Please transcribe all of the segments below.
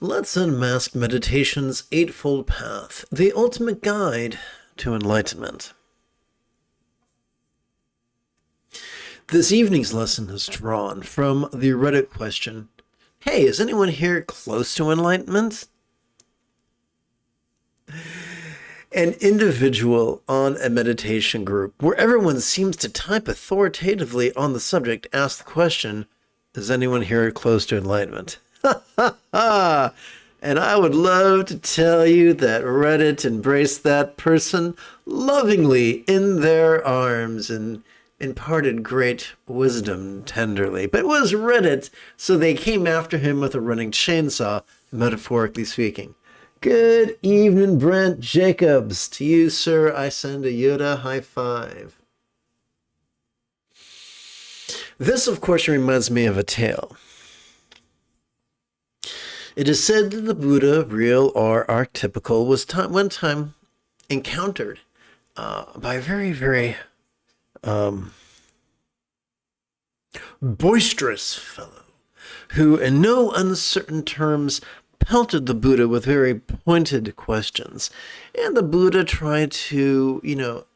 Let's unmask meditation's eightfold path, the ultimate guide to enlightenment. This evening's lesson is drawn from the Reddit question, "Hey, is anyone here close to enlightenment?" An individual on a meditation group where everyone seems to type authoritatively on the subject asked the question, "Is anyone here close to enlightenment?" And I would love to tell you that Reddit embraced that person lovingly in their arms and imparted great wisdom tenderly. But it was Reddit, so they came after him with a running chainsaw, metaphorically speaking. Good evening, Brent Jacobs. To you, sir, I send a Yoda high five. This, of course, reminds me of a tale. It is said that the Buddha, real or archetypical, was one time encountered by a very, very boisterous fellow who, in no uncertain terms, pelted the Buddha with very pointed questions. And the Buddha tried to,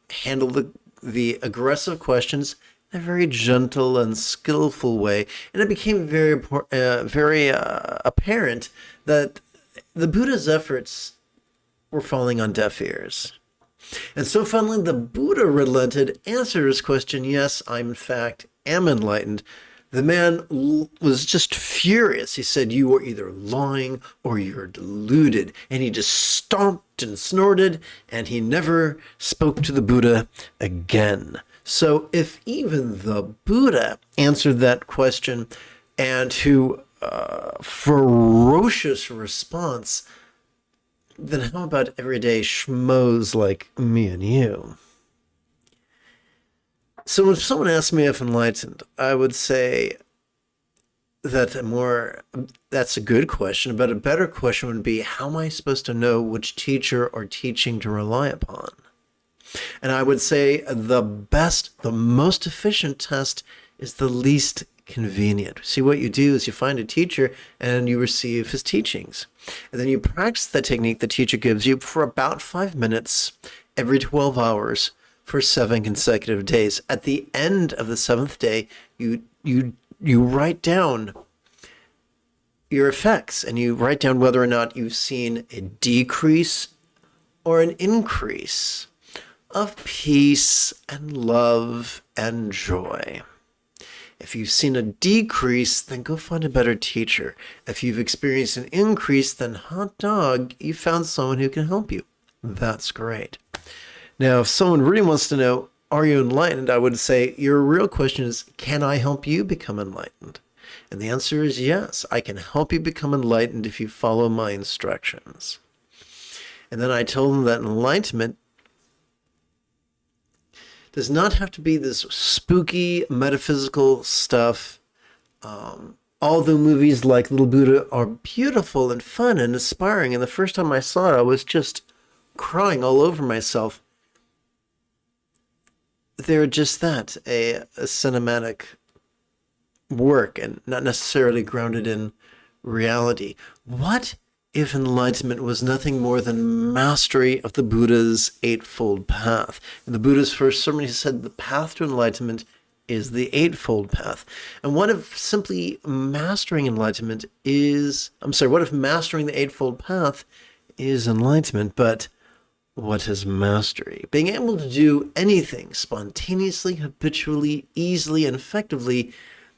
handle the aggressive questions in a very gentle and skillful way. And it became very apparent that the Buddha's efforts were falling on deaf ears. And so finally the Buddha relented, answered his question, "Yes, I in fact am enlightened." The man was just furious. He said, "You are either lying or you're deluded." And he just stomped and snorted, and he never spoke to the Buddha again. So if even the Buddha answered that question and to ferocious response, then how about everyday schmoes like me and you? So when someone asks me if enlightened, I would say that that's a good question, but a better question would be, how am I supposed to know which teacher or teaching to rely upon? And I would say the most efficient test is the least convenient. See, what you do is you find a teacher and you receive his teachings. And then you practice the technique the teacher gives you for about 5 minutes every 12 hours for 7 consecutive days. At the end of the 7th day, you write down your effects, and you write down whether or not you've seen a decrease or an increase of peace and love and joy. If you've seen a decrease, then go find a better teacher. If you've experienced an increase, then hot dog, you found someone who can help you. That's great. Now, if someone really wants to know, are you enlightened? I would say your real question is, can I help you become enlightened? And the answer is yes, I can help you become enlightened if you follow my instructions. And then I told them that enlightenment does not have to be this spooky metaphysical stuff. Although movies like Little Buddha are beautiful and fun and inspiring, and the first time I saw it, I was just crying all over myself. They're just that, a cinematic work and not necessarily grounded in reality. What if enlightenment was nothing more than mastery of the Buddha's eightfold path? In the Buddha's first sermon, he said the path to enlightenment is the eightfold path. And what if simply mastering enlightenment what if mastering the eightfold path is enlightenment? But what is mastery? Being able to do anything spontaneously, habitually, easily, and effectively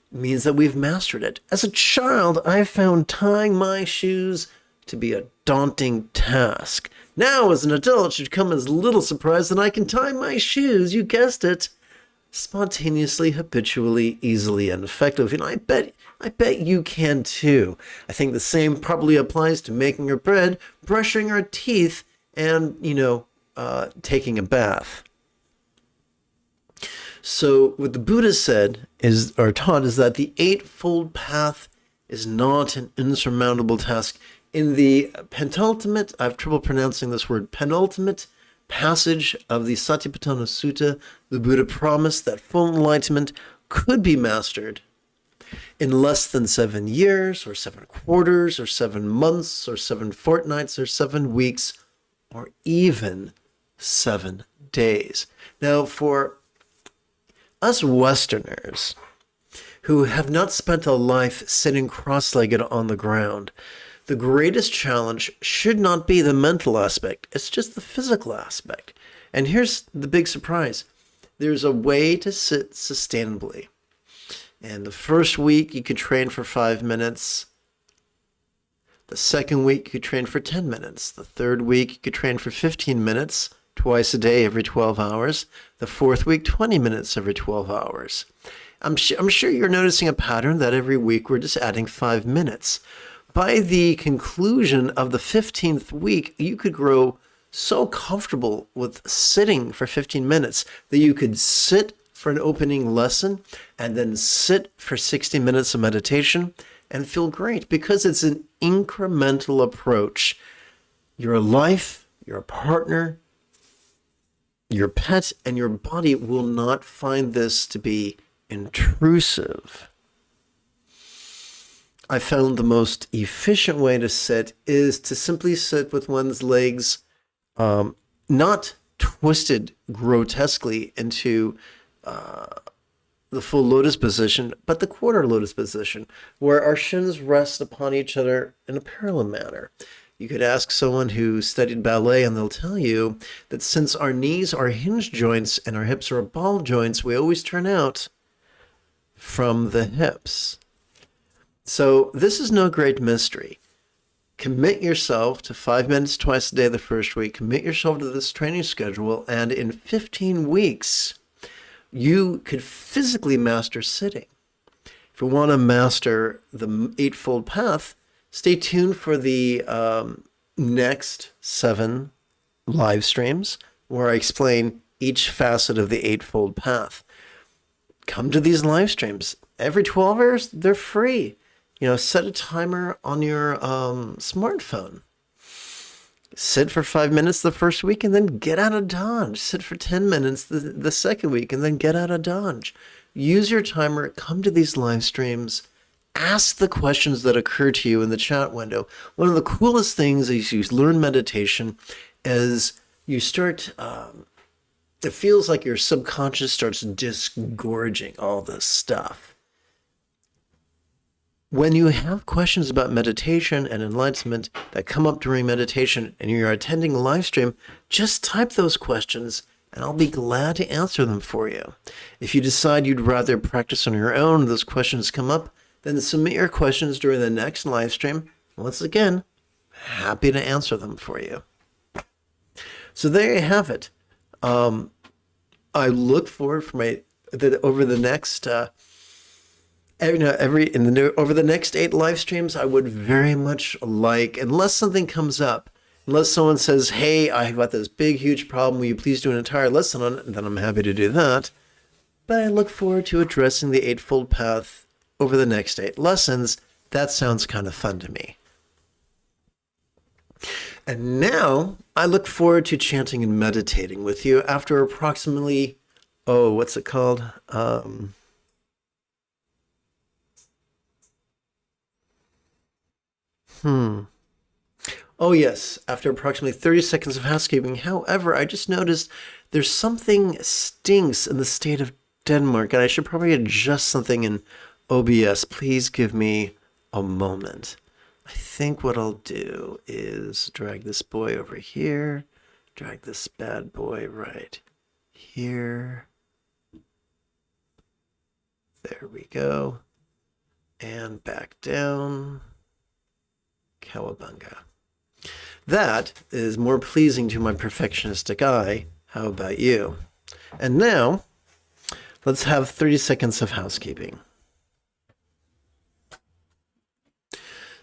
means that we've mastered it. As a child, I found tying my shoes to be a daunting task. Now, as an adult, it should come as little surprise that I can tie my shoes, you guessed it, spontaneously, habitually, easily, and effectively. And I bet you can too. I think the same probably applies to making our bread, brushing our teeth, and, taking a bath. So what the Buddha said or taught is that the eightfold path is not an insurmountable task. In the penultimate, I have trouble pronouncing this word, penultimate passage of the Satipatthana Sutta, the Buddha promised that full enlightenment could be mastered in less than 7 years, or 7 quarters, or 7 months, or 7 fortnights, or 7 weeks, or even 7 days. Now, for us Westerners who have not spent a life sitting cross-legged on the ground, the greatest challenge should not be the mental aspect. It's just the physical aspect. And here's the big surprise. There's a way to sit sustainably. And the first week, you could train for 5 minutes. The second week, you could train for 10 minutes. The third week, you could train for 15 minutes, twice a day, every 12 hours. The fourth week, 20 minutes every 12 hours. I'm sure you're noticing a pattern that every week we're just adding 5 minutes. By the conclusion of the 15th week, you could grow so comfortable with sitting for 15 minutes that you could sit for an opening lesson and then sit for 60 minutes of meditation and feel great, because it's an incremental approach. Your life, your partner, your pet, and your body will not find this to be intrusive. I found the most efficient way to sit is to simply sit with one's legs not twisted grotesquely into the full lotus position, but the quarter lotus position, where our shins rest upon each other in a parallel manner. You could ask someone who studied ballet and they'll tell you that since our knees are hinge joints and our hips are ball joints, we always turn out from the hips. So this is no great mystery. Commit yourself to 5 minutes twice a day the first week. Commit yourself to this training schedule, and in 15 weeks, you could physically master sitting. If you want to master the Eightfold Path, stay tuned for the next 7 live streams where I explain each facet of the Eightfold Path. Come to these live streams. Every 12 hours, they're free. Set a timer on your smartphone. Sit for 5 minutes the first week and then get out of Dodge. Sit for 10 minutes the second week and then get out of Dodge. Use your timer. Come to these live streams. Ask the questions that occur to you in the chat window. One of the coolest things as you learn meditation is you start, it feels like your subconscious starts disgorging all this stuff. When you have questions about meditation and enlightenment that come up during meditation and you're attending a live stream, just type those questions and I'll be glad to answer them for you. If you decide you'd rather practice on your own and those questions come up, then submit your questions during the next live stream. Once again, happy to answer them for you. So there you have it. I look forward over the next over the next 8 live streams. I would very much like, unless something comes up, unless someone says, hey, I've got this big, huge problem, will you please do an entire lesson on it? And then I'm happy to do that. But I look forward to addressing the Eightfold Path over the next 8 lessons. That sounds kind of fun to me. And now I look forward to chanting and meditating with you after approximately, what's it called? Oh, yes, after approximately 30 seconds of housekeeping. However, I just noticed there's something stinks in the state of Denmark, and I should probably adjust something in OBS. Please give me a moment. I think what I'll do is drag this boy over here, drag this bad boy right here. There we go. And back down. Cowabunga. That is more pleasing to my perfectionistic eye. How about you? And now, let's have 30 seconds of housekeeping.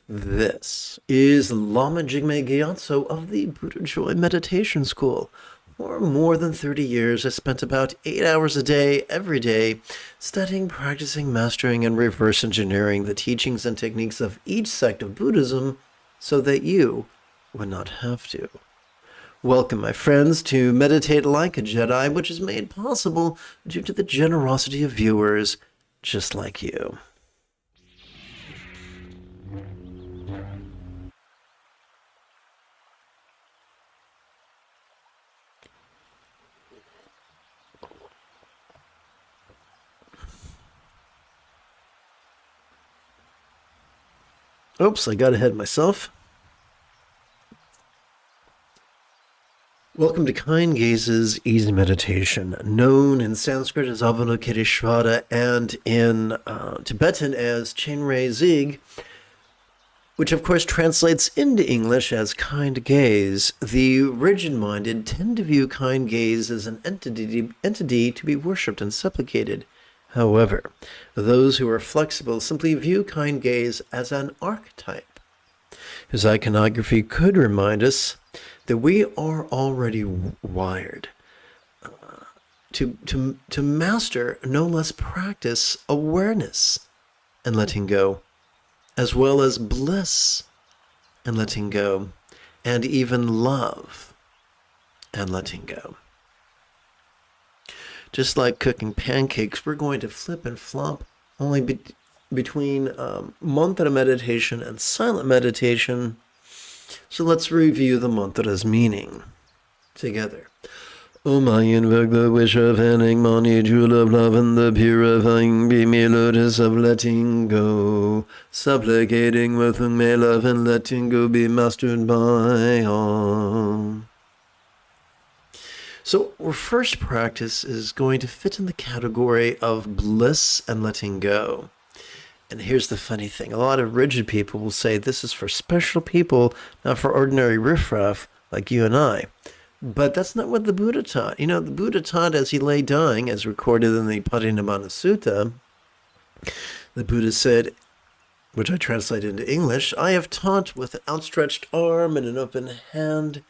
This is Lama Jigme Gyatso of the Buddha Joy Meditation School. For more than 30 years, I spent about 8 hours a day, every day, studying, practicing, mastering, and reverse engineering the teachings and techniques of each sect of Buddhism so that you would not have to. Welcome, my friends, to Meditate Like a Jedi, which is made possible due to the generosity of viewers just like you. Oops, I got ahead of myself. Welcome to Kind Gaze's Easy Meditation, known in Sanskrit as Avalokiteshvara and in Tibetan as Chenrei Zig, which of course translates into English as kind gaze. The rigid-minded tend to view kind gaze as an entity to be worshipped and supplicated. However, those who are flexible simply view kind gaze as an archetype, whose iconography could remind us that we are already wired to master, no less practice, awareness and letting go, as well as bliss and letting go, and even love and letting go. Just like cooking pancakes, we're going to flip and flop only between mantra meditation and silent meditation. So let's review the mantra's meaning together. Om I invoke the wish of ending money, jewel of love, and the purifying be me lotus of letting go, supplicating with whom may love and letting go be mastered by all. So our first practice is going to fit in the category of bliss and letting go. And here's the funny thing. A lot of rigid people will say this is for special people, not for ordinary riffraff like you and I. But that's not what the Buddha taught. You know, the Buddha taught as he lay dying, as recorded in the Parinirvana Sutta, the Buddha said, which I translate into English, I have taught with an outstretched arm and an open hand,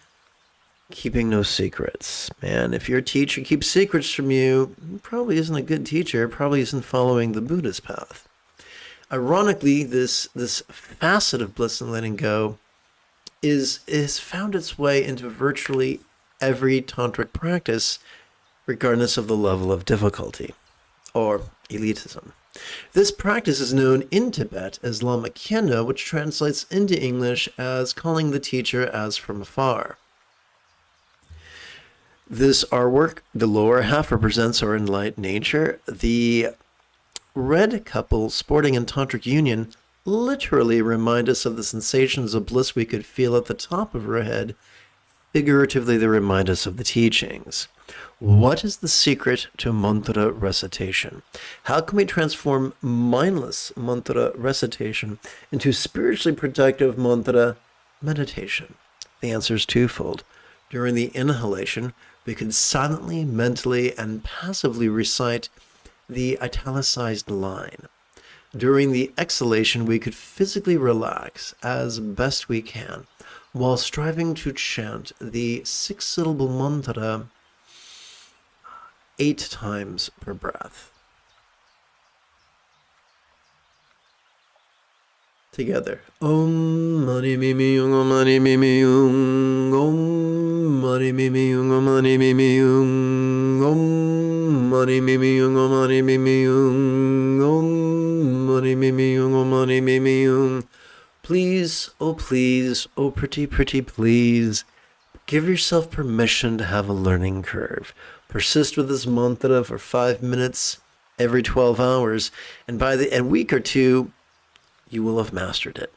keeping no secrets. Man, if your teacher keeps secrets from you, probably isn't a good teacher, probably isn't following the Buddha's path. Ironically, this facet of bliss and letting go is found its way into virtually every tantric practice, regardless of the level of difficulty or elitism. This practice is known in Tibet as Lama, which translates into English as calling the teacher as from afar. This artwork, the lower half, represents our enlightened nature. The red couple sporting in tantric union literally remind us of the sensations of bliss we could feel at the top of our head. Figuratively, they remind us of the teachings. What is the secret to mantra recitation? How can we transform mindless mantra recitation into spiritually productive mantra meditation? The answer is twofold. During the inhalation, we could silently, mentally, and passively recite the italicized line. During the exhalation, we could physically relax as best we can, while striving to chant the 6-syllable mantra 8 times per breath. Together. Om mani mimi yung, om mani mimi yung, om mani mimi yung, om mani mimi yung, om mani mimi yung, om mani mimi yung, om mani mimi yung, om mani mimi yung. Please, oh pretty please, give yourself permission to have a learning curve. Persist with this mantra for 5 minutes every 12 hours, and by a week or two, you will have mastered it.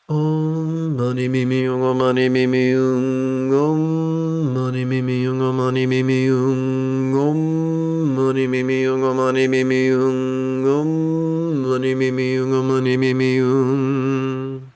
Om mani mimi yung, om mani mimi yung, om mani mimi yung, om mani mimi yung, om mani mimi yung, om mani mimi yung, om mani mimi yung, om mani mimi yung.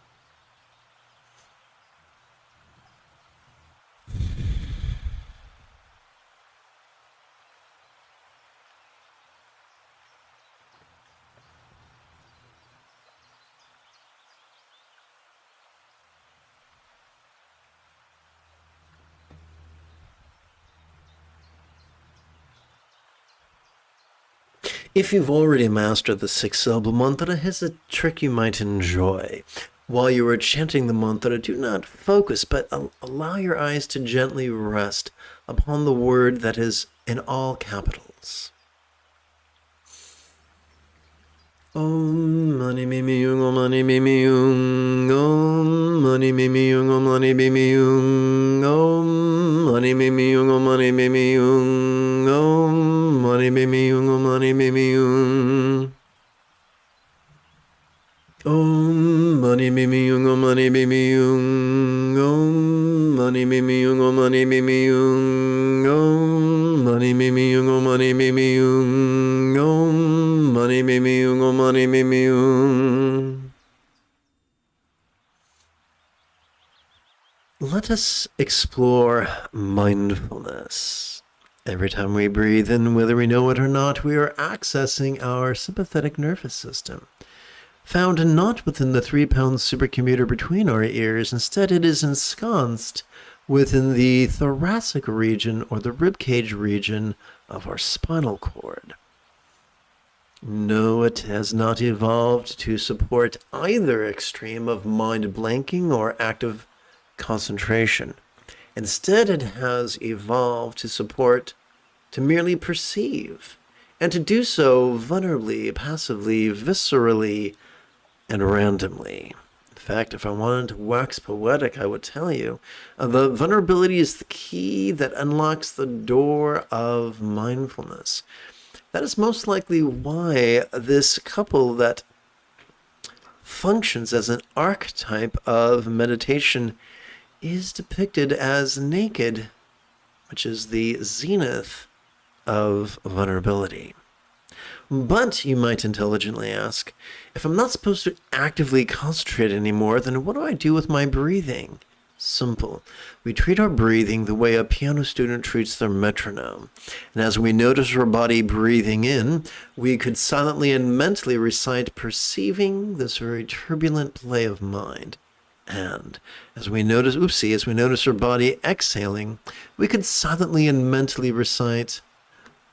If you've already mastered the 6-syllable mantra, here's a trick you might enjoy. While you are chanting the mantra, do not focus, but allow your eyes to gently rest upon the word that is in all capitals. Om mani mimi yung, om mani mimi yung, om mani mimi yung, om mani mimi yung, om mani mimi yung, om mani mimi yung, om mani mimi yung, om mani mimi yung. Om mani mimi yung, om mani mimi yung, om mani mimi yung, om mani mimi yung, om mani mimi yung, om mani mimi yung, om mani mimi yung, om mani mimi yung. Let us explore mindfulness. Every time we breathe in, whether we know it or not, we are accessing our sympathetic nervous system. Found not within the 3-pound supercomputer between our ears. Instead, it is ensconced within the thoracic region or the ribcage region of our spinal cord. No, it has not evolved to support either extreme of mind blanking or active concentration. Instead, it has evolved to merely perceive, and to do so vulnerably, passively, viscerally, and randomly. In fact, if I wanted to wax poetic, I would tell you the vulnerability is the key that unlocks the door of mindfulness. That is most likely why this couple that functions as an archetype of meditation is depicted as naked, which is the zenith of vulnerability. But, you might intelligently ask, if I'm not supposed to actively concentrate anymore, then what do I do with my breathing? Simple. We treat our breathing the way a piano student treats their metronome. And as we notice our body breathing in, we could silently and mentally recite perceiving this very turbulent play of mind. And as we notice our body exhaling, we could silently and mentally recite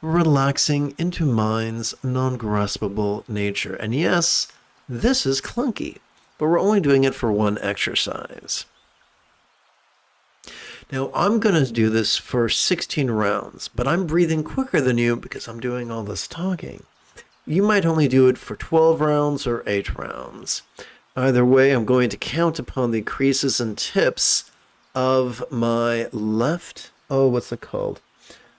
relaxing into mind's non-graspable nature. And yes, this is clunky, but we're only doing it for one exercise. Now, I'm going to do this for 16 rounds, but I'm breathing quicker than you because I'm doing all this talking. You might only do it for 12 rounds or 8 rounds. Either way, I'm going to count upon the creases and tips of my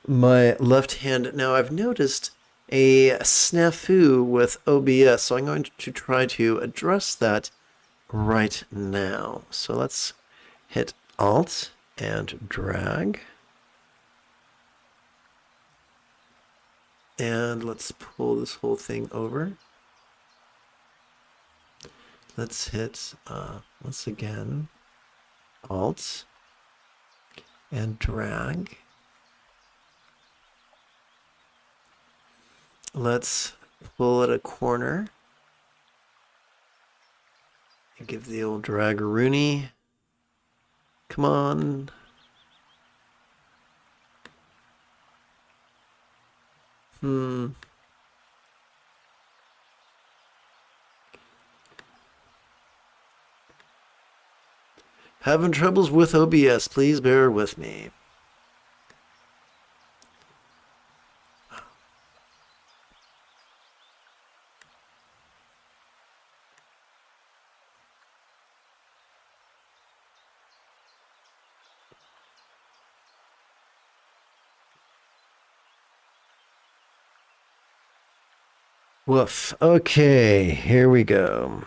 my left hand. Now, I've noticed a snafu with OBS, so I'm going to try to address that right now. So let's hit Alt and drag. And let's pull this whole thing over. Let's hit, once again, Alt and drag. Let's pull at a corner and give the old drag-a-rooney. Come on. Having troubles with OBS, please bear with me. Woof. Okay, here we go.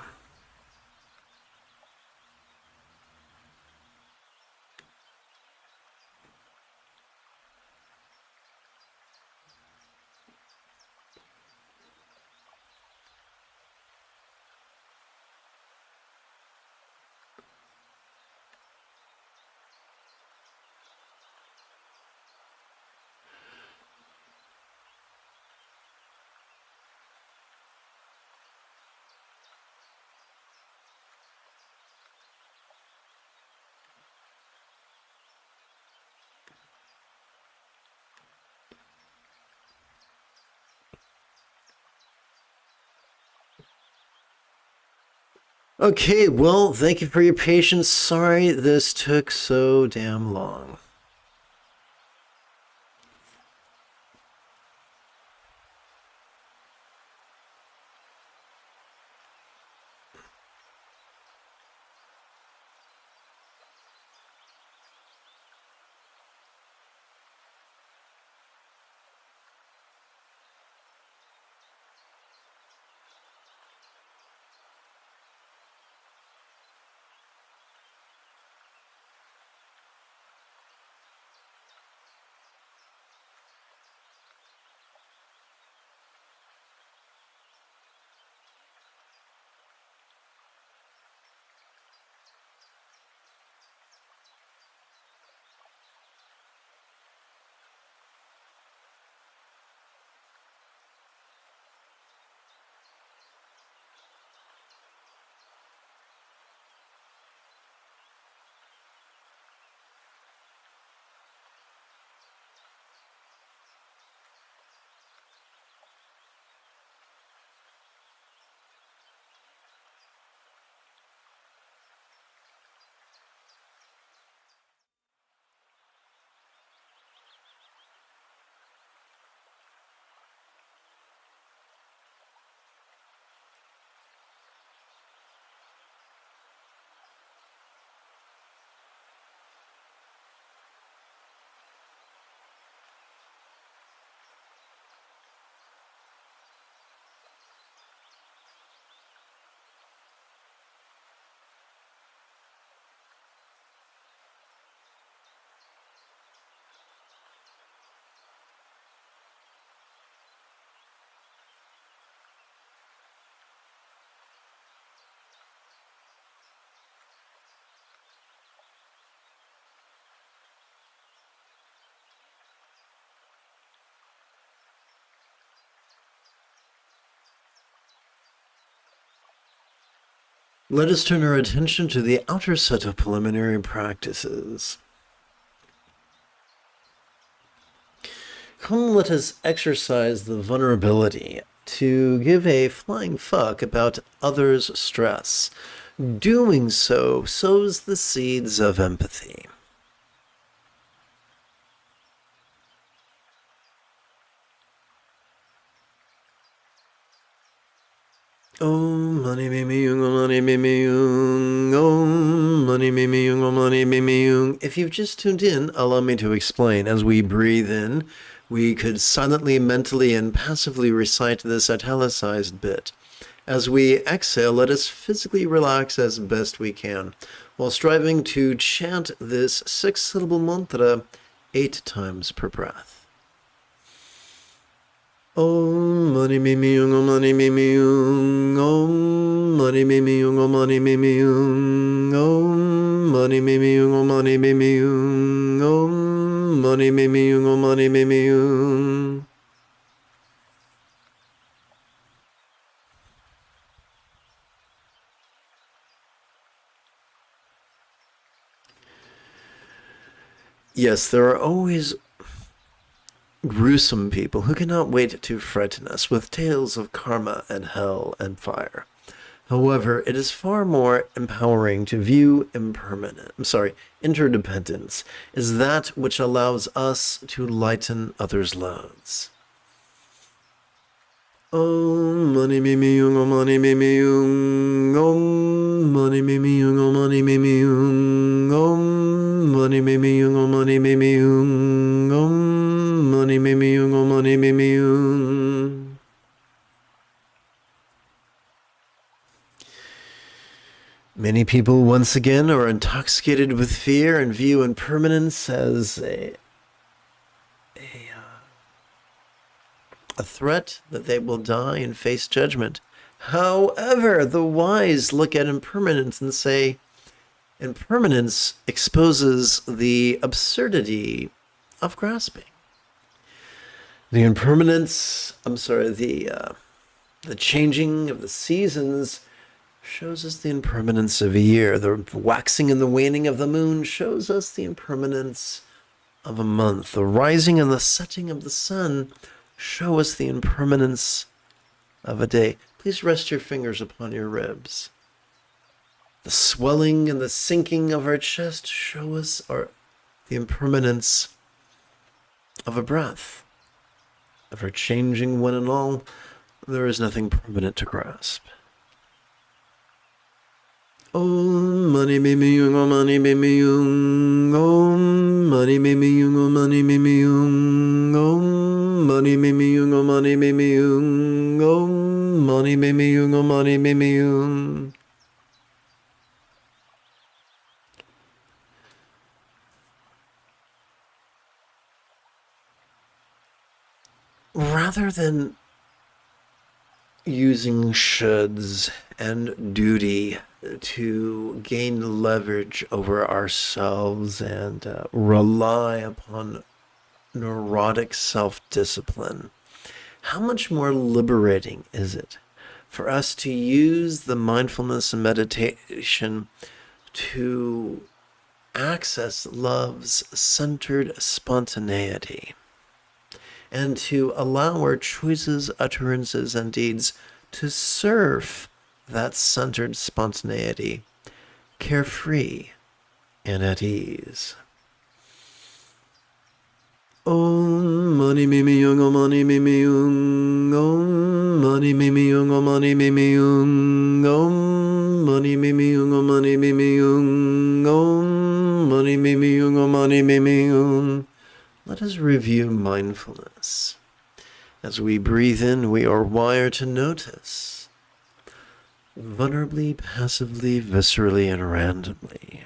Okay, well, thank you for your patience. Sorry this took so damn long. Let us turn our attention to the outer set of preliminary practices. Come, let us exercise the vulnerability to give a flying fuck about others' stress. Doing so sows the seeds of empathy. Om Mani Mimi Yung, Om Mani Mimi Yung, Om Mani Mimi Yung, Om Mani Mimi Yung. If you've just tuned in, allow me to explain. As we breathe in, we could silently, mentally, and passively recite this italicized bit. As we exhale, let us physically relax as best we can, while striving to chant this 6-syllable mantra 8 times per breath. Om Mani Mimi Yung, Om Mani Mimi Yung, Om Mani Mimi Yung, Om Mani Mimi Yung, Om Mani Mimi Yung, Om Mani Mimi Yung, Om Mani Mimi Yung, Om Mani Mimi Yung. Yes, there are always gruesome people who cannot wait to frighten us with tales of karma and hell and fire. However, it is far more empowering to view interdependence is that which allows us to lighten others' loads. Om Mani Mimi Yung, Om Mani Mimi Yung, Om Mani Mimi Yung, Om Mani Mimi Yung, Om Mani Mimi Yung, Om Mani Mimi Yung, Om Mani Mimi Yung, Om Mani Mimi Yung. Many people once again are intoxicated with fear and view impermanence as a threat that they will die and face judgment. However, the wise look at impermanence and say, impermanence exposes the absurdity of grasping. The changing of the seasons shows us the impermanence of a year. The waxing and the waning of the moon shows us the impermanence of a month. The rising and the setting of the sun show us the impermanence of a day. Please rest your fingers upon your ribs. The swelling and the sinking of our chest show us the impermanence of a breath. Ever changing one and all, there is nothing permanent to grasp. Om Mani Mimi Yung, Om Mani Mimi Yung, Om Mani Mimi Yung, Om Mani Mimi Yung, Om Mani Mimi Yung, Om Mani Mimi Yung, Om Mani Mimi Yung, Om Mani Mimi Yung. Rather than using shoulds and duty to gain leverage over ourselves and rely upon neurotic self-discipline, how much more liberating is it for us to use the mindfulness and meditation to access love's centered spontaneity, and to allow our choices, utterances, and deeds to serve that centered spontaneity, carefree and at ease. Om Mani Mimi Yung, Om Mani Mimi Yung, Om Mani Mimi Yung, Om Mani Mimi Yung, Om Mani Mimi Yung, Om Mani Mimi Yung, Om Mani Mimi Yung, Om Mani Mimi Yung. Let us review mindfulness. As we breathe in, we are wired to notice, vulnerably, passively, viscerally, and randomly.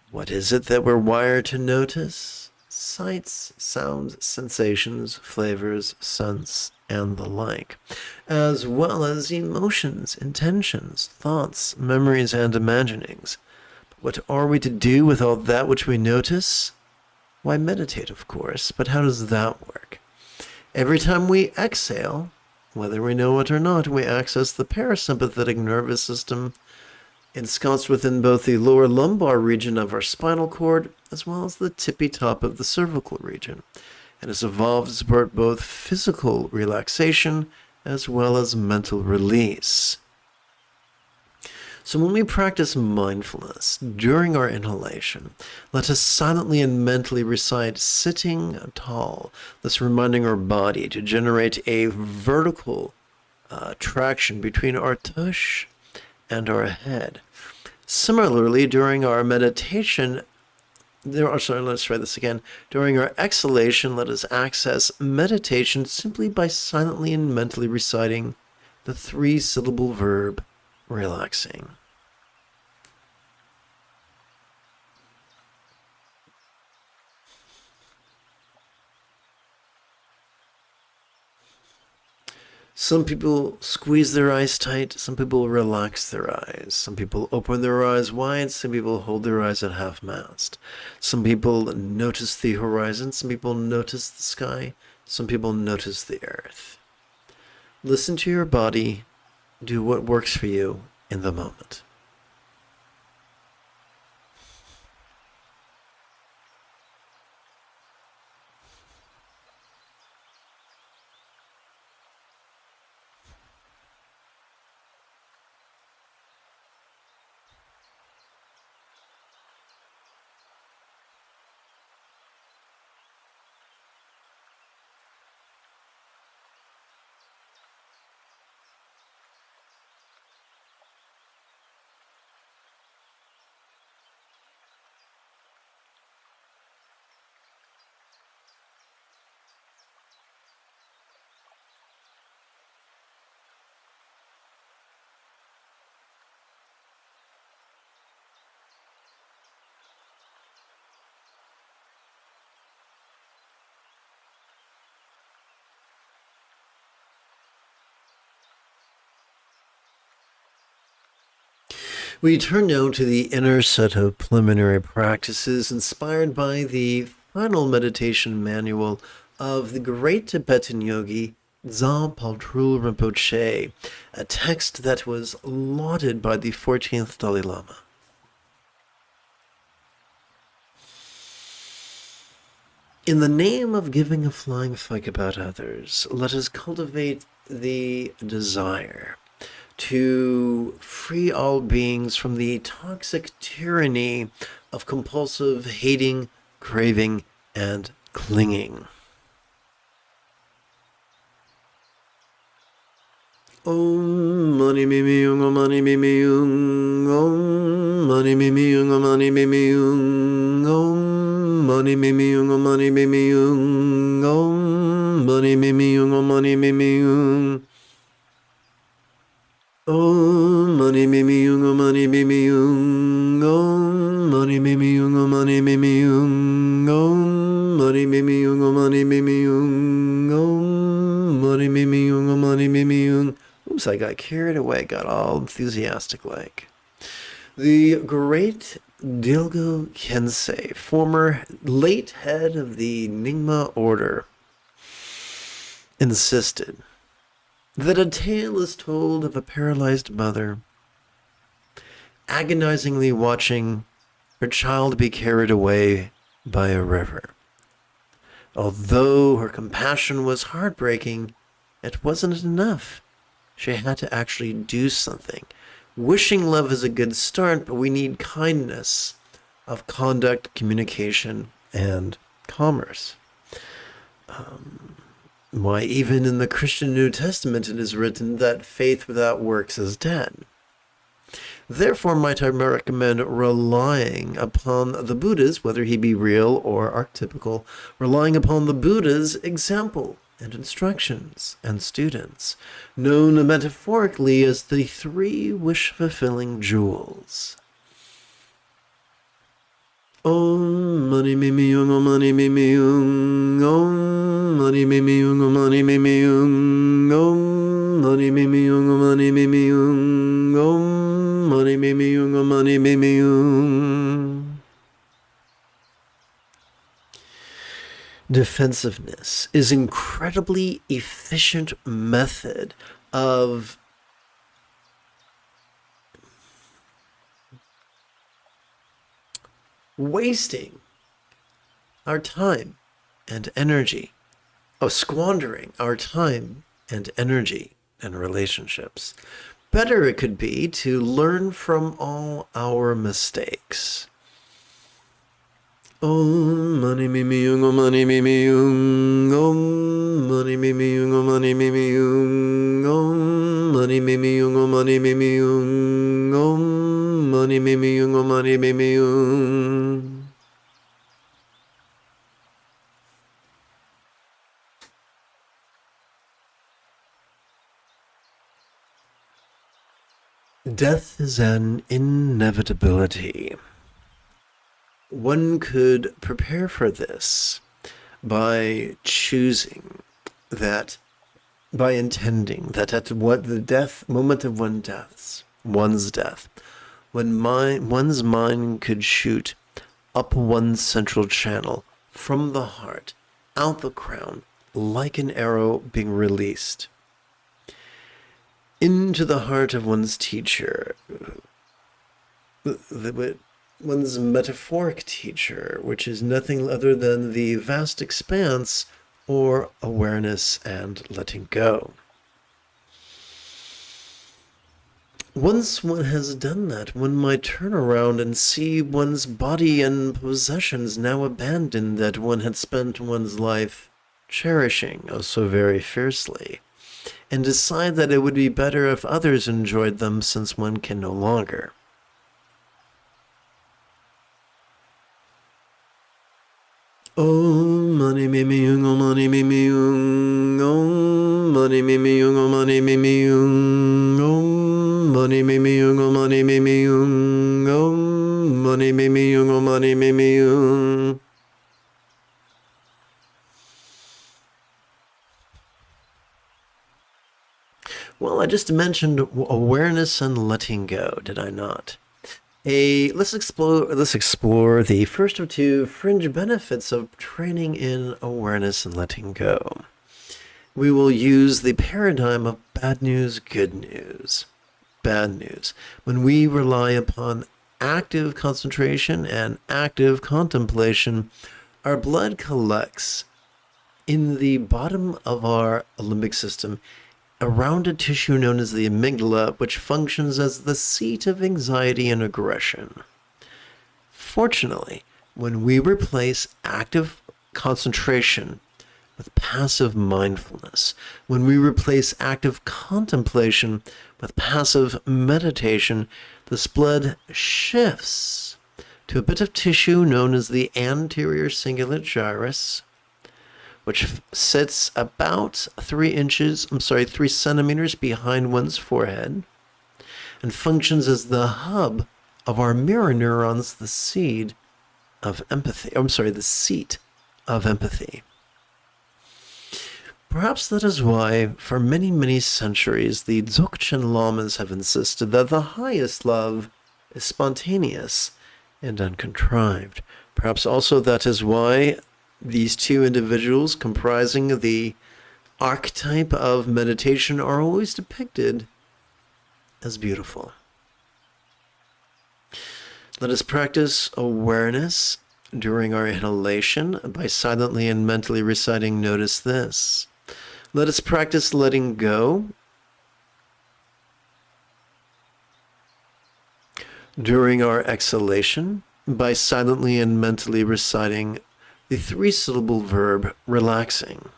What is it that we're wired to notice? Sights, sounds, sensations, flavors, scents, and the like, as well as emotions, intentions, thoughts, memories, and imaginings. But what are we to do with all that which we notice? Why, meditate, of course, but how does that work? Every time we exhale, Whether we know it or not, we access the parasympathetic nervous system ensconced within both the lower lumbar region of our spinal cord as well as the tippy top of the cervical region. It has evolved to support both physical relaxation as well as mental release. So when we practice mindfulness during our inhalation, let us silently and mentally recite sitting tall, thus reminding our body to generate a vertical traction between our tush and our head. Similarly, during our meditation, let's try this again. During our exhalation, let us access meditation simply by silently and mentally reciting the 3-syllable verb relaxing. Some people squeeze their eyes tight, some people relax their eyes, some people open their eyes wide, some people hold their eyes at half-mast. Some people notice the horizon, some people notice the sky, some people notice the earth. Listen to your body, do what works for you in the moment. We turn now to the inner set of preliminary practices inspired by the final meditation manual of the great Tibetan yogi Dzogchen Paltrul Rinpoche, a text that was lauded by the 14th Dalai Lama. In the name of giving a flying fuck about others, let us cultivate the desire to free all beings from the toxic tyranny of compulsive hating, craving, and clinging. Om mani mimi yung, om mani mimi yung, om mani mimi yung, om mani mimi yung, om mani mimi yung, om mani mimi yung, om mani mimi yung, om mani mimi yung. Om mani mimi yung, om mani mimi yung, om mani mimi yung, om mani mimi yung, om mani mimi yung, om mani mimi yung, om mani mimi yung, om mani mimi yung. Oops, I got carried away, got all enthusiastic like. The great Dilgo Kensei, former late head of the Nyingma order, insisted that a tale is told of a paralyzed mother agonizingly watching her child be carried away by a river. Although her compassion was heartbreaking, it wasn't enough. She had to actually do something. Wishing love is a good start, but we need kindness of conduct, communication, and commerce. Why, even in the Christian New Testament, it is written that faith without works is dead. Therefore, might I recommend relying upon the Buddhas, whether he be real or archetypical, relying upon the Buddha's example and instructions and students, known metaphorically as the 3 wish-fulfilling jewels. Om mani mimi yung, om mani mimi yung, om mani mimi yung, om mani mimi yung, om mani mimi yung, om mani mimi yung, om mani mimi yung, om mani mimi yung. defensiveness is an incredibly efficient method of wasting our time and energy, squandering our time and energy in relationships. Better it could be to learn from all our mistakes. Om mani mimi yung, om mani mimi yung, om mani mimi yung, om mani mimi yung, om mani mimi yung, om mani mimi yung, om mani mimi yung, om mani mimi yung. Death is an inevitability. One could prepare for this by choosing that, by intending that at what the moment of one's death, when one's mind could shoot up one's central channel from the heart, out the crown, like an arrow being released, into the heart of one's teacher, one's metaphoric teacher, which is nothing other than the vast expanse or awareness and letting go. Once one has done that, one might turn around and see one's body and possessions now abandoned that one had spent one's life cherishing oh so very fiercely, and decide that it would be better if others enjoyed them since one can no longer. Om mani mimi yung, om mani mimi yung, om mani mimi yung, om mani mimi yung, om mani mimi yung, om mani mimi yung, om mani mimi yung, om mani mimi yung. Well, I just mentioned awareness and letting go, did I not? Let's explore the first of two fringe benefits of training in awareness and letting go. We will use the paradigm of bad news, good news. Bad news. When we rely upon active concentration and active contemplation, our blood collects in the bottom of our limbic system around a tissue known as the amygdala, which functions as the seat of anxiety and aggression. Fortunately, when we replace active concentration with passive mindfulness, when we replace active contemplation with passive meditation, this blood shifts to a bit of tissue known as the anterior cingulate gyrus, which sits about 3 centimeters behind one's forehead, and functions as the hub of our mirror neurons, the seat of empathy. Perhaps that is why, for many, many centuries, the Dzogchen Lamas have insisted that the highest love is spontaneous and uncontrived. Perhaps also that is why these two individuals comprising the archetype of meditation are always depicted as beautiful. Let us practice awareness during our inhalation by silently and mentally reciting, "Notice this." Let us practice letting go during our exhalation by silently and mentally reciting the 3-syllable verb, "relaxing."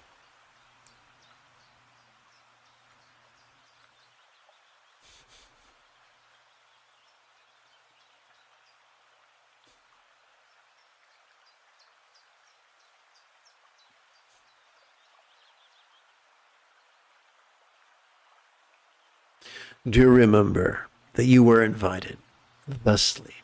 Do remember that you were invited, thusly.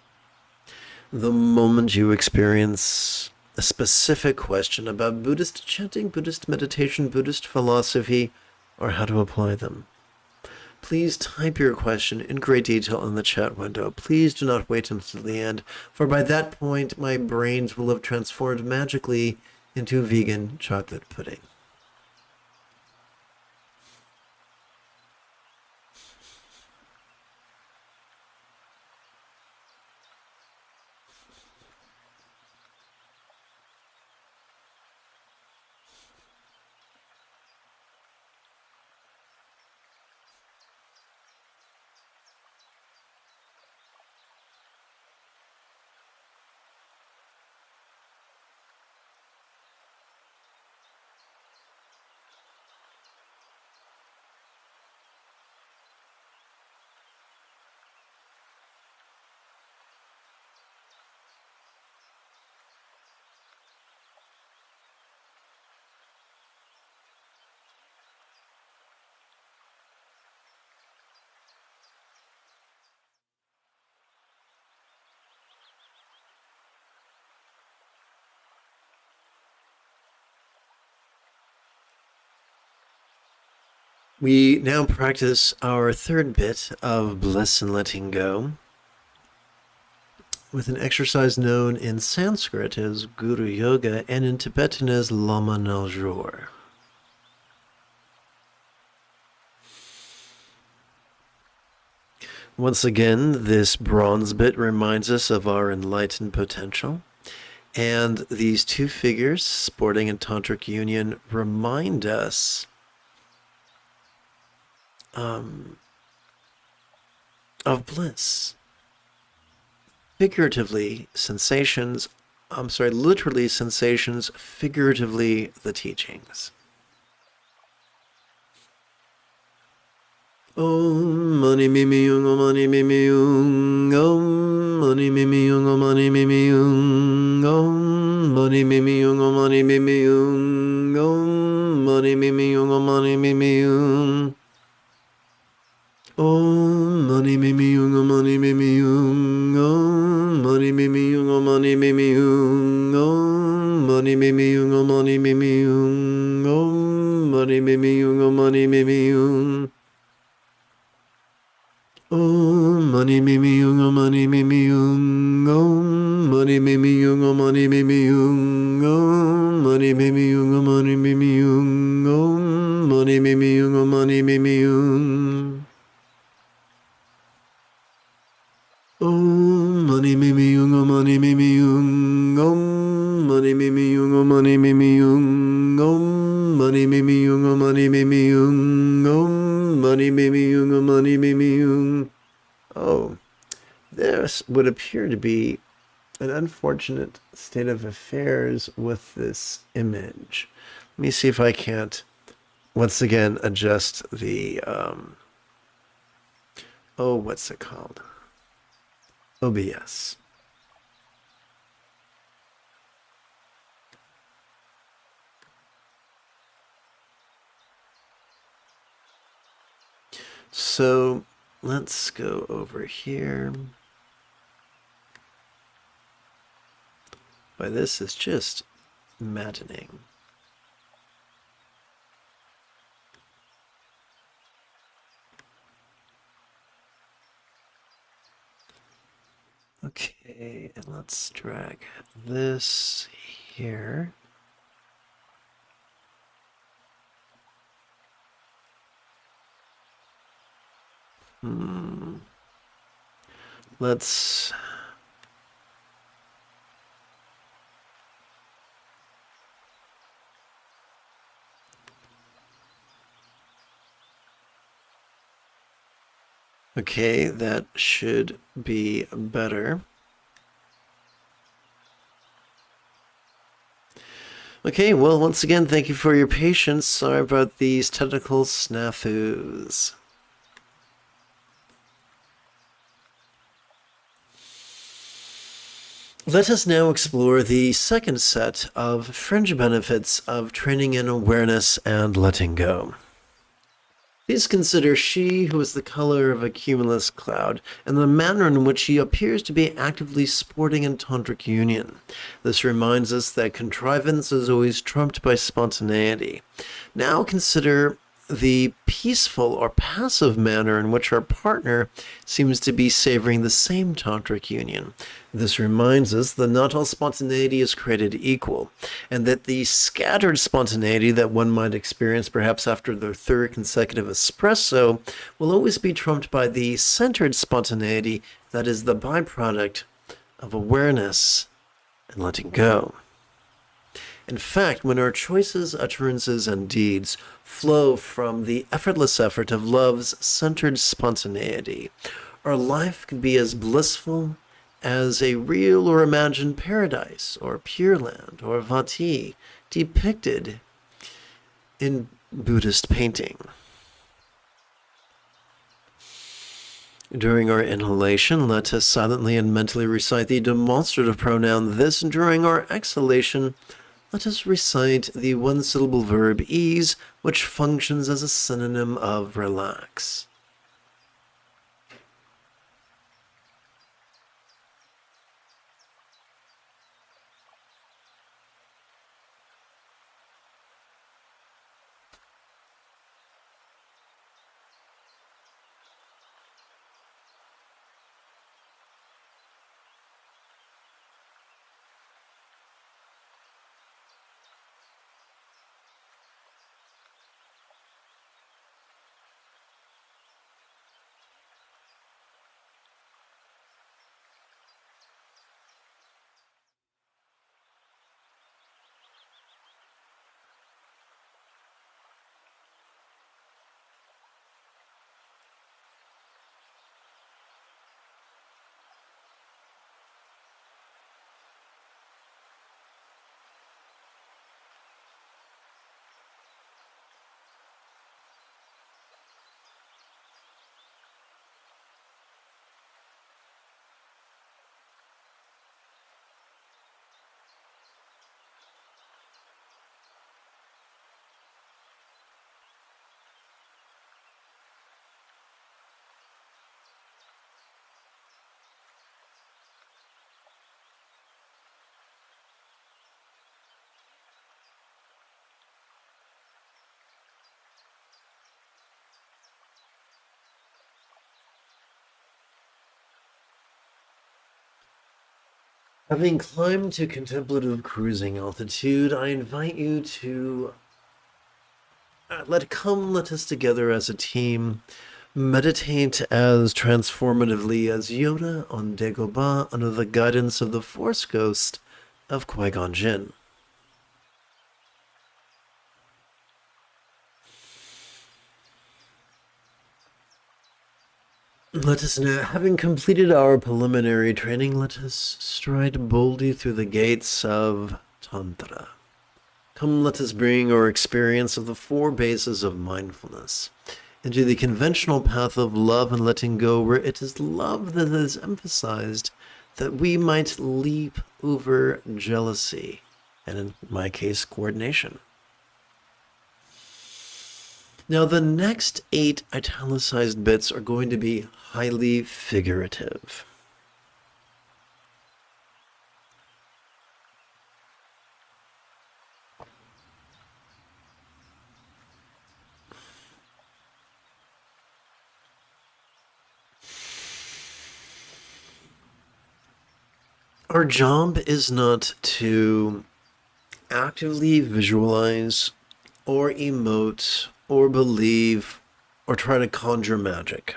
The moment you experience a specific question about Buddhist chanting, Buddhist meditation, Buddhist philosophy, or how to apply them, please type your question in great detail in the chat window. Please do not wait until the end, for by that point my brains will have transformed magically into vegan chocolate pudding. We now practice our third bit of bliss and letting go with an exercise known in Sanskrit as Guru Yoga and in Tibetan as Lama Naljor. Once again, this bronze bit reminds us of our enlightened potential. And these two figures, sporting in tantric union, remind us of bliss. Figuratively, sensations, literally sensations, figuratively the teachings. Om mani mimi yung, om mani mimi yung, om mani mimi yung, om mani mimi yung, om mani mimi yung, om mani mimi yung, om mani mimi yung, om mani mimi yung. Om mani mimi yung, om mani mimi yung, om mani mimi yung, om mani mimi yung, om mani mimi yung, om mani mimi yung, om mani mimi yung, om mani mimi yung. Om mani mimi yung, om mani mimi yung, om mani mimi yung, om mani mimi yung, om mani mimi yung, om mani mimi yung, om mani mimi yung, om mani mimi yung. Om mani mimi yung, om mani mimi yung, om mani mimi yung, om mani mimi yung, om mani mimi yung, om mani mimi yung, om mani mimi yung, om mani mimi yung. Oh, this would appear to be an unfortunate state of affairs with this image. Let me see if I can't once again adjust the what's it called? OBS. So let's go over here. Boy, this is just maddening. Okay, and let's drag this here. Let's okay, that should be better. Okay, well, once again, thank you for your patience. Sorry about these technical snafus. Let us now explore the second set of fringe benefits of training in awareness and letting go. Please consider she who is the color of a cumulus cloud and the manner in which she appears to be actively sporting in tantric union. This reminds us that contrivance is always trumped by spontaneity. Now consider the peaceful or passive manner in which our partner seems to be savoring the same tantric union. This reminds us that not all spontaneity is created equal, and that the scattered spontaneity that one might experience perhaps after their third consecutive espresso will always be trumped by the centered spontaneity that is the byproduct of awareness and letting go. In fact, when our choices, utterances, and deeds flow from the effortless effort of love's centered spontaneity, our life can be as blissful as a real or imagined paradise, or Pure Land, or Vati, depicted in Buddhist painting. During our inhalation, let us silently and mentally recite the demonstrative pronoun this, and during our exhalation, let us recite the one-syllable verb ease, which functions as a synonym of relax. Having climbed to contemplative cruising altitude, I invite you to let us together as a team meditate as transformatively as Yoda on Dagobah under the guidance of the Force Ghost of Qui-Gon Jinn. Let us now, having completed our preliminary training, let us stride boldly through the gates of Tantra. Come, let us bring our experience of the four bases of mindfulness into the conventional path of love and letting go, where it is love that is emphasized, that we might leap over jealousy, and in my case, coordination. Now, the next 8 italicized bits are going to be highly figurative. Our job is not to actively visualize or emote or believe or try to conjure magic.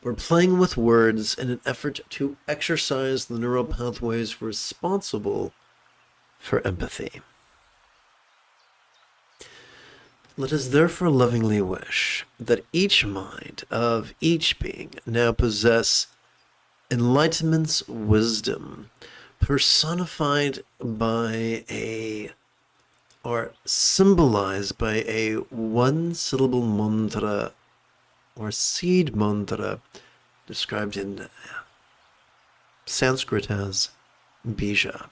We're playing with words in an effort to exercise the neural pathways responsible for empathy. Let us therefore lovingly wish that each mind of each being now possess Enlightenment's wisdom, personified by or symbolized by a one-syllable mantra or seed mantra described in Sanskrit as bija.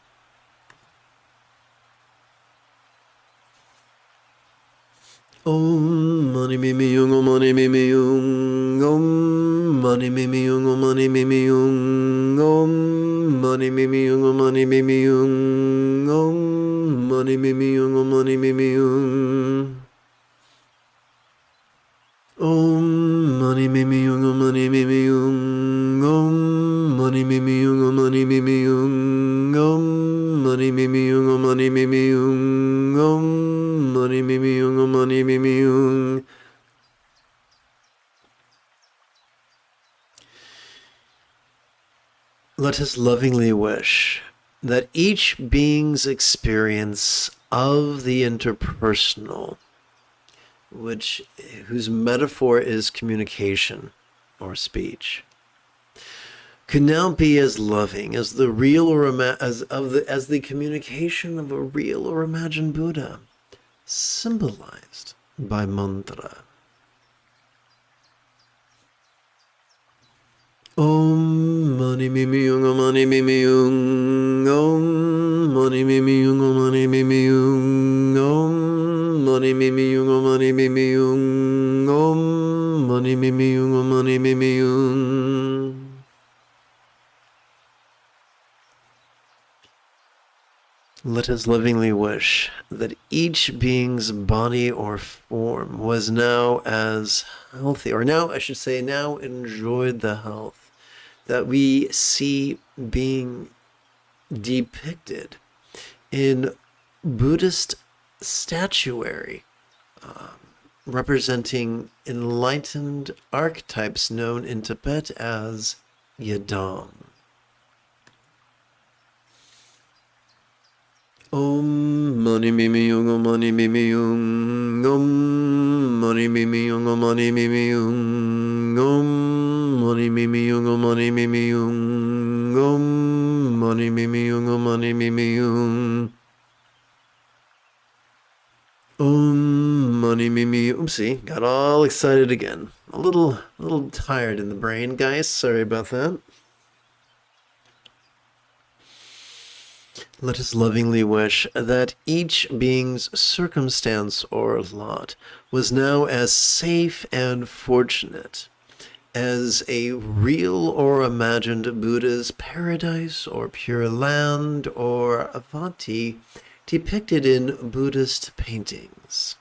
Om mani mimi yung, om mani mimi yung, om mani mimi yung, om mani mimi yung, om mani mimi yung, om mani mimi yung, om mani mimi yung, om mani mimi yung. Let us lovingly wish that each being's experience of the interpersonal, whose metaphor is communication or speech, could now be as loving as the real or as the communication of a real or imagined Buddha, symbolized by mantra. Om mani mimi yung, om mani mimi yung, om mani mimi yung, om mani mimi yung, om mani mimi yung, om mani mimi yung, om mani mimi yung, om mani mimi yung. Let us lovingly wish that each being's body or form was now as healthy, or now, I should say, now enjoyed the health that we see being depicted in Buddhist statuary, representing enlightened archetypes known in Tibet as yidam. Om mani mimi yung, om mani mimi yung, om mani mimi yung, om mani mimi yung, om mani mimi yung, om mani mimi yung, om mani mimi yung, om mani mimi yung, om mani mimi. Oopsie, got all excited again. A little tired in the brain, guys. Sorry about that. Let us lovingly wish that each being's circumstance or lot was now as safe and fortunate as a real or imagined Buddha's paradise or pure land or avanti depicted in Buddhist paintings.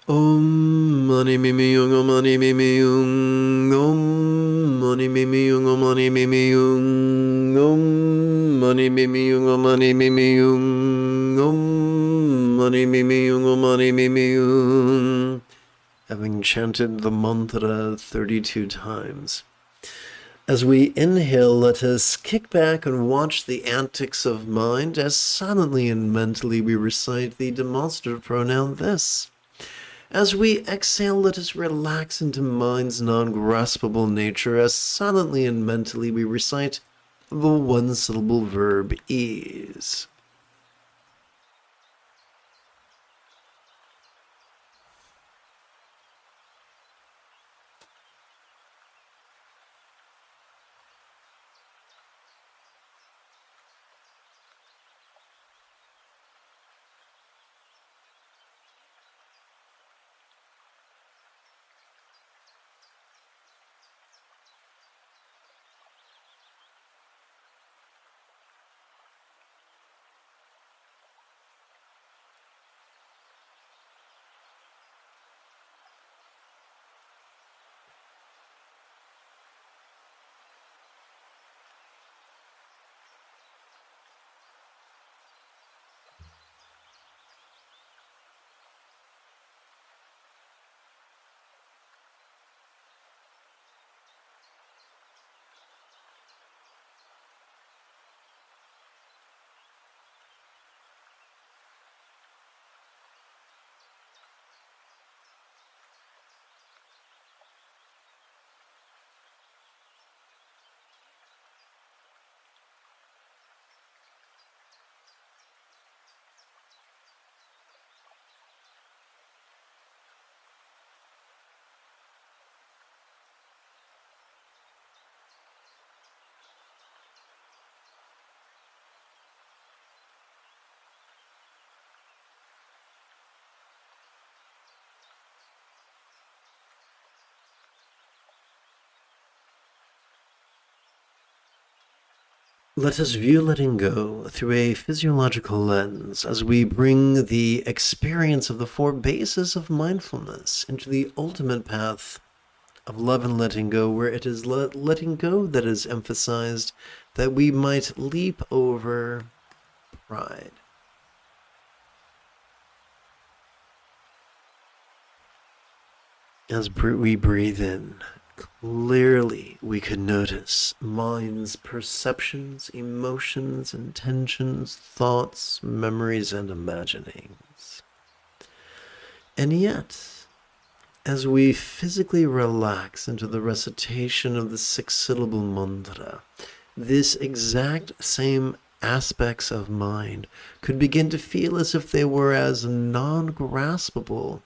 Om mani mimi yung, om mani mimi yung, om mani mimi yung, om mani mimi yung, om mani mimi yung, om mani mimi yung, om mani mimi yung, om mani mimi yung. Having chanted the mantra 32 times. As we inhale, let us kick back and watch the antics of mind as silently and mentally we recite the demonstrative pronoun this. As we exhale, let us relax into mind's non-graspable nature as silently and mentally we recite the one-syllable verb ease. Let us view letting go through a physiological lens as we bring the experience of the four bases of mindfulness into the ultimate path of love and letting go, where it is letting go that is emphasized, that we might leap over pride. As we breathe in, Clearly, we could notice mind's perceptions, emotions, intentions, thoughts, memories, and imaginings. And yet, as we physically relax into the recitation of the six-syllable mantra, this exact same aspects of mind could begin to feel as if they were as non-graspable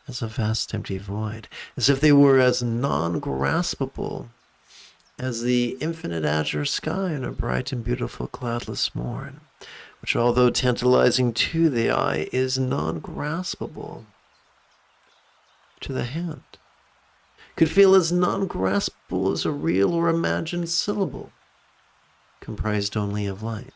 as a vast empty void, as if they were as non-graspable as the infinite azure sky on a bright and beautiful cloudless morn, which, although tantalizing to the eye, is non-graspable to the hand, could feel as non-graspable as a real or imagined syllable, comprised only of light.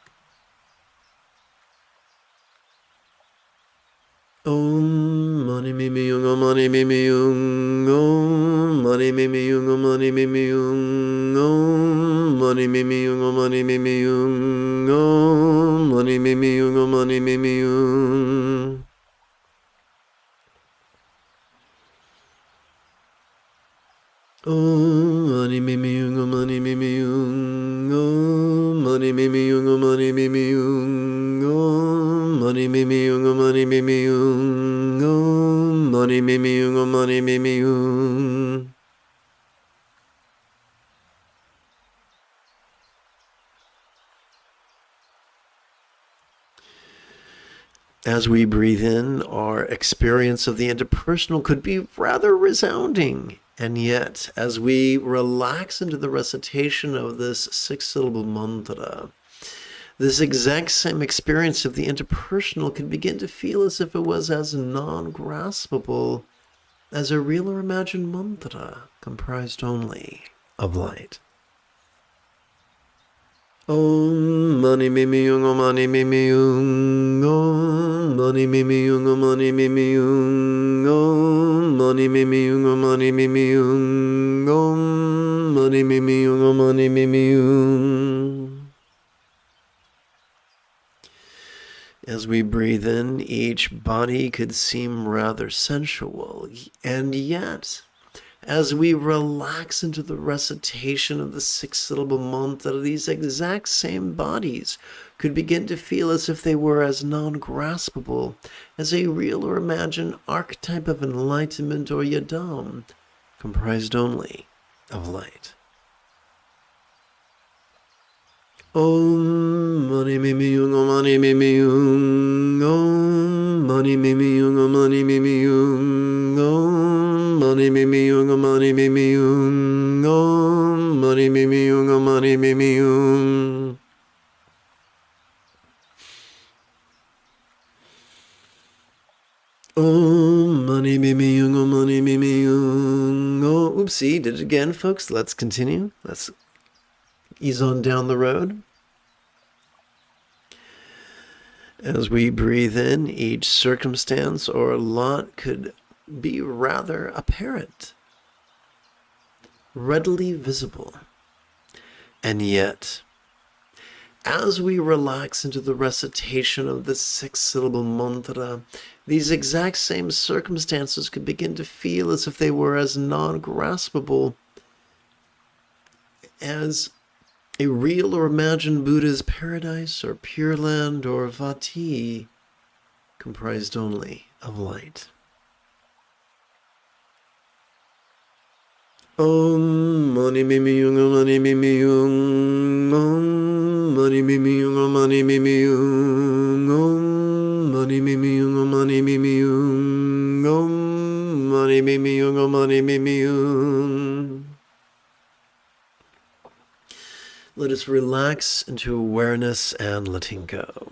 Om mani mimi yung, om mani mimi yung, om mani mimi yung, om mani mimi yung, om mani mimi yung, om mani mimi yung, om mani mimi yung, om mani mimi yung. Om mani mimi yung, om mani mimi yung, om mani mimi yung, om mani mimi yung, om mani mimi yung, om mani mimi yung, om mani mimi yung, om mani mimi yung. As we breathe in, our experience of the interpersonal could be rather resounding. And yet, as we relax into the recitation of this six-syllable mantra, this exact same experience of the interpersonal can begin to feel as if it was as non-graspable as a real or imagined mantra comprised only of light. Om mani mimi yung, om mani mimi yung, om mani mimi yung, om mani mimi yung, om mani mimi yung, om mani mimi yung, om mani mimi yung, om mani mimi yung. As we breathe in, each body could seem rather sensual, and yet, as we relax into the recitation of the six-syllable mantra, these exact same bodies could begin to feel as if they were as non-graspable as a real or imagined archetype of enlightenment or yadam, comprised only of light. Om mani mimi yung, om mani mimi yung, om mani mimi yung, om mani mimi yung, om mani mimi yung, om mani mimi yung, om mani mimi yung, om mani mimi yung. Om mani mimi yung, om mani mimi yung. Oh, oopsie, did it again, folks. Let's continue. Let's ease on down the road. As we breathe in, each circumstance or lot could be rather apparent, readily visible. And yet, as we relax into the recitation of the six-syllable mantra, these exact same circumstances could begin to feel as if they were as non-graspable as a real or imagined Buddha's paradise or Pure Land or Vati, comprised only of light. Om mani mimi yung, om mani mimi yung, om mani mimi yung, om mani mimi yung, om mani mimi yung, om mani mimi yung, om mani mimi yung, om mani mimi yung. Let us relax into awareness and letting go.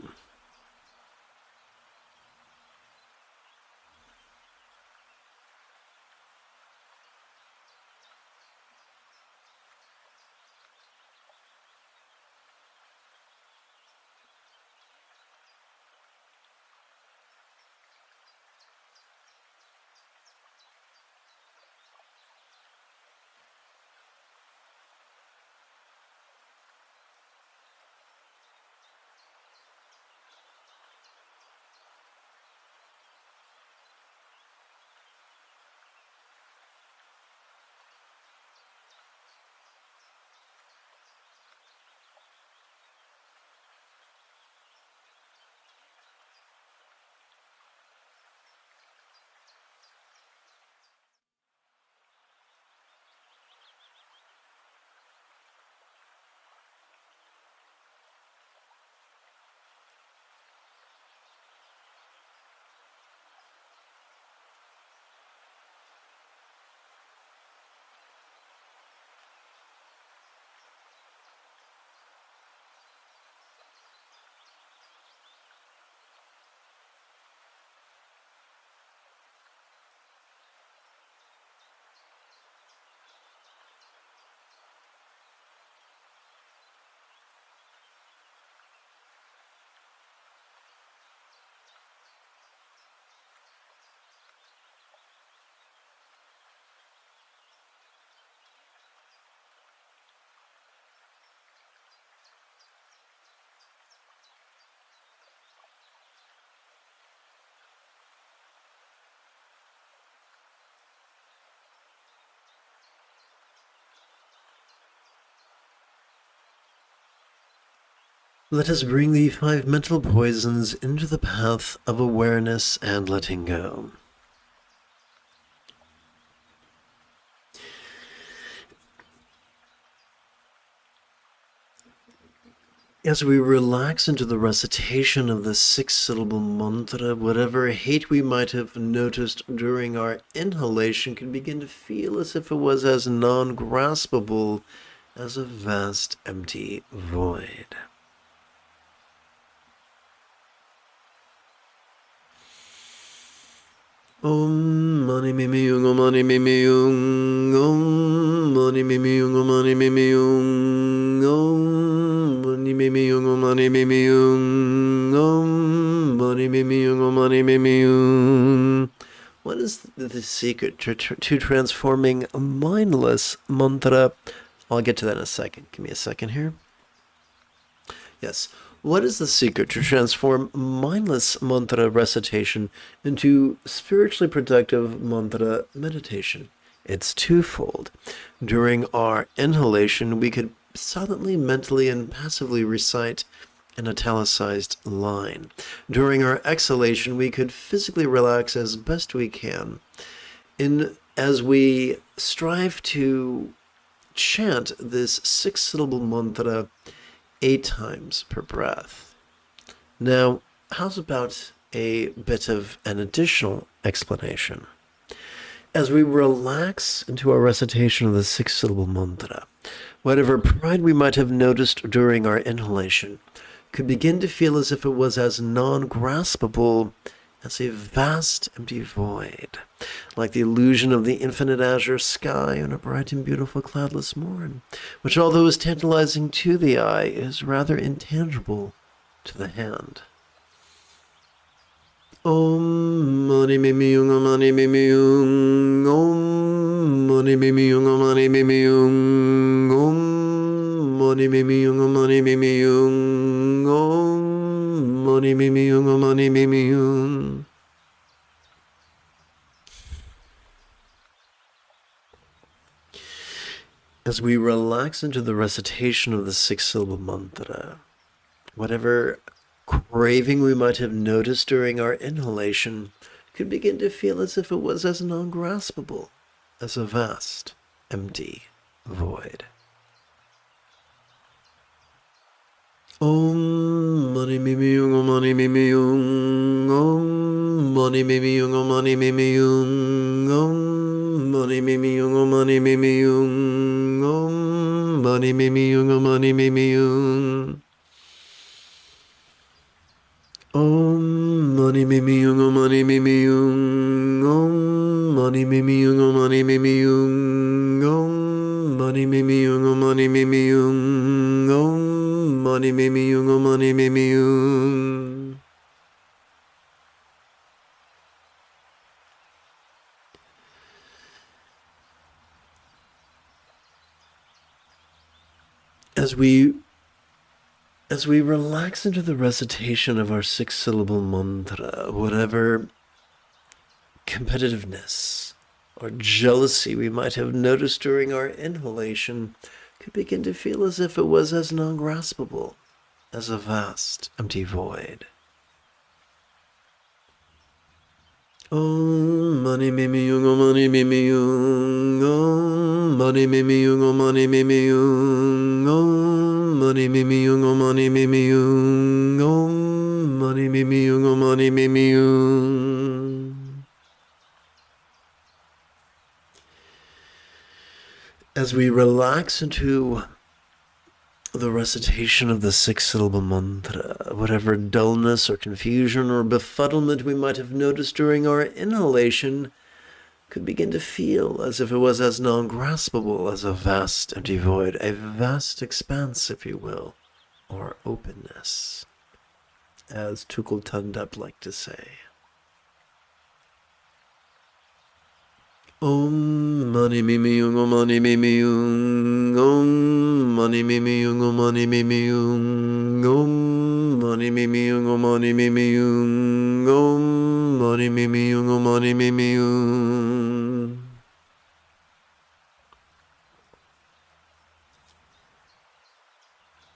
Let us bring the 5 mental poisons into the path of awareness and letting go. As we relax into the recitation of the 6-syllable mantra, whatever hate we might have noticed during our inhalation can begin to feel as if it was as non-graspable as a vast empty void. Om mani mimi yung, om mani mimi yung, om mani mimi yung, om mani mimi yung, om mani mimi yung, om mani mimi yung, om mani mimi yung, om mani mimi yung. What is the secret to transforming a mindless mantra? I'll get to that in a second. Give me a second here. Yes. What is the secret to transform mindless mantra recitation into spiritually productive mantra meditation? It's twofold. During our inhalation, we could silently, mentally, and passively recite an italicized line. During our exhalation, we could physically relax as best we can. As we strive to chant this 6-syllable mantra 8 times per breath. Now, how's about a bit of an additional explanation? As we relax into our recitation of the 6-syllable mantra, whatever pride we might have noticed during our inhalation could begin to feel as if it was as non-graspable as a vast empty void, like the illusion of the infinite azure sky on a bright and beautiful cloudless morn, which, although is tantalizing to the eye, is rather intangible to the hand. Om mani mimi yung, om mani mimi yung, om mani mimi yung, om mani mimi yung, om mani mimi yung, om mani mimi yung, om mani mimi yung, om mani mimi yung. As we relax into the recitation of the 6-syllable mantra, whatever craving we might have noticed during our inhalation could begin to feel as if it was as non-graspable as a vast, empty void. Om mani mimi yung, om mani mimi yung, om mani mimi yung, om mani mimi yung, om mani mimi yung, om mani mimi yung, om mani mimi yung, om mani mimi yung. Om mani mimi yung, om mani mimi yung, om mani mimi yung, om mani mimi yung, om mani mimi yung, om mani mimi yung, om mani mimi yung, om mani mimi yung. As we relax into the recitation of our 6-syllable mantra, whatever competitiveness or jealousy we might have noticed during our inhalation could begin to feel as if it was as non-graspable as a vast, empty void. Om mani mimi yung, om mani mimi yung, om mani mimi yung, om mani mimi yung, om mani mimi yung, om mani mimi yung, om mani mimi yung, om mani mimi yung. As we relax into the recitation of the 6-syllable mantra, whatever dullness or confusion or befuddlement we might have noticed during our inhalation could begin to feel as if it was as non-graspable as a vast empty void, a vast expanse, if you will, or openness, as Tukul Tundap liked to say. Om mani mimi yung, om mani mimi yung, om mani mimi yung, om mani mimi yung, om mani mimi yung, om mani mimi yung, om mani mimi yung, om mani mimi yung.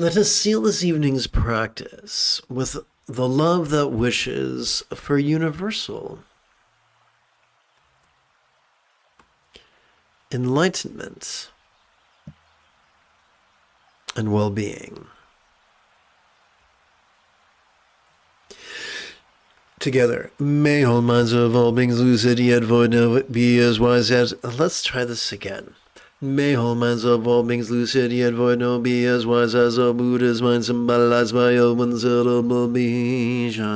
Let us seal this evening's practice with the love that wishes for universal enlightenment and well-being. Together, may all minds of all beings lucid yet void now be as wise as... Let's try this again. May all minds of all beings lucid yet void now be as wise as all Buddha's mind symbolized by all unsettable vision.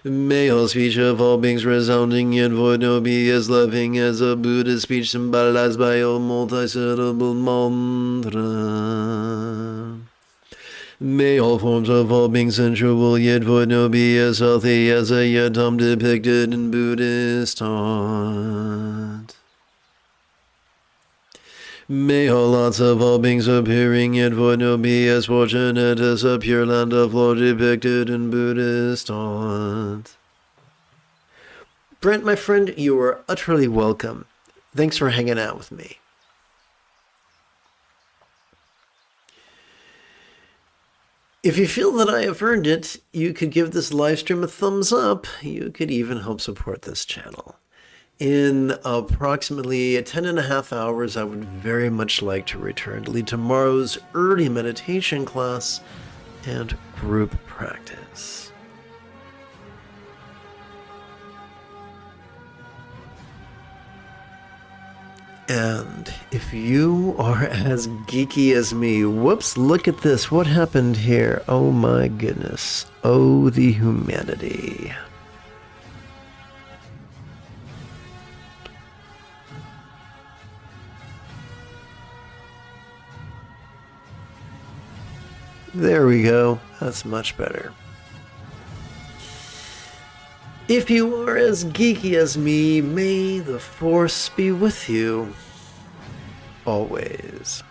May all speech of all beings resounding yet void now be as loving as a Buddha's speech symbolized by all multi-syllable mantra. May all forms of all beings sensual yet void no be as healthy as a yidam depicted in Buddhist art. May all lots of all beings appearing yet void no be as fortunate as a pure land of Lord depicted in Buddhist art. Brent, my friend, you are utterly welcome. Thanks for hanging out with me. If you feel that I have earned it, you could give this live stream a thumbs up. You could even help support this channel. In approximately 10.5 hours, I would very much like to return to lead tomorrow's early meditation class and group practice. And if you are as geeky as me, whoops, look at this. What happened here? Oh my goodness. Oh, the humanity. There we go. That's much better. If you are as geeky as me, may the Force be with you always.